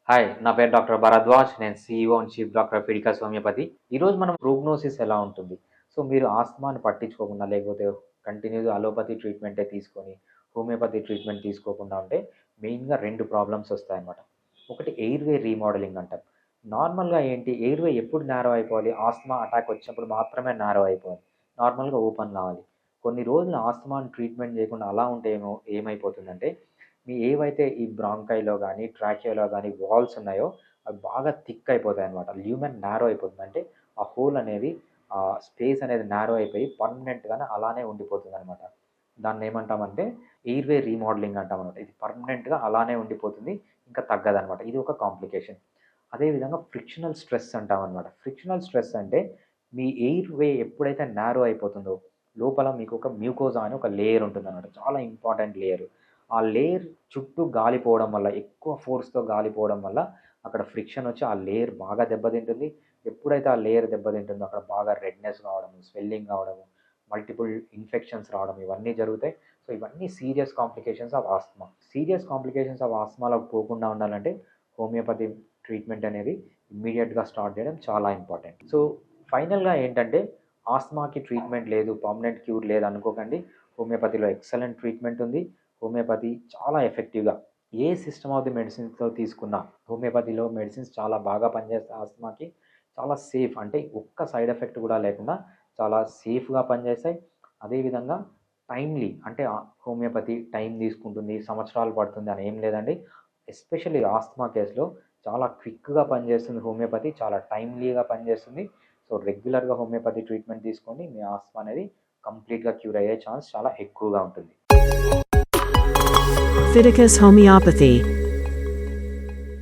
Hi, నా పేరు doctor Bharadwaj. నేను CEO and chief doctor Fidicus homeopathy. ఈరోజు మనం ప్రోగ్నోసిస్ ఎలా ఉంటుంది? సో, మీరు ఆస్తమాని పట్టించుకోకుండా లేకపోతే కంటిన్యూగా అలోపతి ట్రీట్మెంటే తీసుకొని, హోమియోపతి ట్రీట్మెంట్ తీసుకోకుండా ఉంటే మెయిన్‌గా 2 ప్రాబ్లమ్స్ వస్తాయన్నమాట. ఒకటి ఎయిర్‌వే రీమోడలింగ్ అంటాం. నార్మల్‌గా ఏంటి ఎయిర్‌వే ఎప్పుడు నారో అయిపోవాలి? ఆస్తమా అటాక్ వచ్చినప్పుడు మాత్రమే నారో అయిపోవాలి. నార్మల్‌గా ఓపెన్ కావాలి. కొన్ని రోజులు ఆస్తమాని ట్రీట్మెంట్ చేయకుండా అలా ఉంటే ఏమైపోతుందంటే మీ ఏవైతే ఈ బ్రాంకైలో గానీ, ట్రాకియోలో గానీ వాల్స్ ఉన్నాయో అవి బాగా థిక్ అయిపోతాయన్నమాట. ల్యూమెన్ నారో అయిపోతుంది. అంటే ఆ హోల్ అనేది స్పేస్ అనేది నారో అయిపోయి పర్మనెంట్‌గానే అలానే ఉండిపోతుందన్నమాట. దాన్నేమంటామంటే ఎయిర్‌వే రీమోడలింగ్ అంటామన్నమాట. ఇది పర్మనెంట్‌గా అలానే ఉండిపోతుంది. ఇంకా తగ్గదన్నమాట. ఇది ఒక కాంప్లికేషన్. అదే విధంగా ఫ్రిక్షనల్ స్ట్రెస్ అంటామన్నమాట. ఫ్రిక్షనల్ స్ట్రెస్ అంటే మీ ఎయిర్‌వే ఎప్పుడైతే నారో అయిపోతుందో లోపల మీకు ఒక మ్యూకోజా అని ఒక లేయర్ ఉంటుందన్నమాట. చాలా ఇంపార్టెంట్ లేయర్. ఆ లేయర్ చుట్టూ గాలి పోవడం వల్ల, ఎక్కువ ఫోర్స్‌తో గాలి పోవడం వల్ల అక్కడ ఫ్రిక్షన్ వచ్చి ఆ లేయర్ బాగా దెబ్బతింటుంది. ఎప్పుడైతే ఆ లేయర్ దెబ్బతింటుందో అక్కడ బాగా రెడ్‌నెస్ రావడము, స్వెల్లింగ్ రావడము, మల్టిపుల్ ఇన్ఫెక్షన్స్ రావడం ఇవన్నీ జరుగుతాయి. సో, ఇవన్నీ serious complications of asthma. Serious complications of ఆస్త్మాలోకి పోకుండా ఉండాలంటే హోమియోపతి ట్రీట్మెంట్ అనేది ఇమ్మీడియేట్‌గా స్టార్ట్ చేయడం చాలా ఇంపార్టెంట్. సో, ఫైనల్‌గా ఏంటంటే ఆస్త్మాకి ట్రీట్మెంట్ లేదు, పర్మనెంట్ క్యూర్ లేదనుకోకండి. హోమియోపతిలో ఎక్సలెంట్ ట్రీట్మెంట్ ఉంది. హోమియోపతి చాలా ఎఫెక్టివ్‌గా ఏ సిస్టమ్ ఆఫ్ ది మెడిసిన్స్‌తో తీసుకున్నా హోమియోపతిలో మెడిసిన్స్ చాలా బాగా పనిచేస్తాయి ఆస్తమాకి. చాలా సేఫ్ అంటే ఒక్క సైడ్ ఎఫెక్ట్ కూడా లేకుండా చాలా సేఫ్‌గా పనిచేస్తాయి. అదేవిధంగా టైమ్‌లీ అంటే హోమియోపతి టైం తీసుకుంటుంది, సంవత్సరాలు పడుతుంది అని ఏం లేదండి. ఎస్పెషల్లీ ఆస్తమా కేస్‌లో చాలా క్విక్‌గా పనిచేస్తుంది హోమియోపతి. చాలా టైమ్‌లీగా పనిచేస్తుంది. సో, రెగ్యులర్‌గా హోమియోపతి ట్రీట్మెంట్ తీసుకోండి. మీ ఆస్తమా అనేది కంప్లీట్‌గా క్యూర్ అయ్యే ఛాన్స్ చాలా ఎక్కువగా ఉంటుంది. Fiticus Homeopathy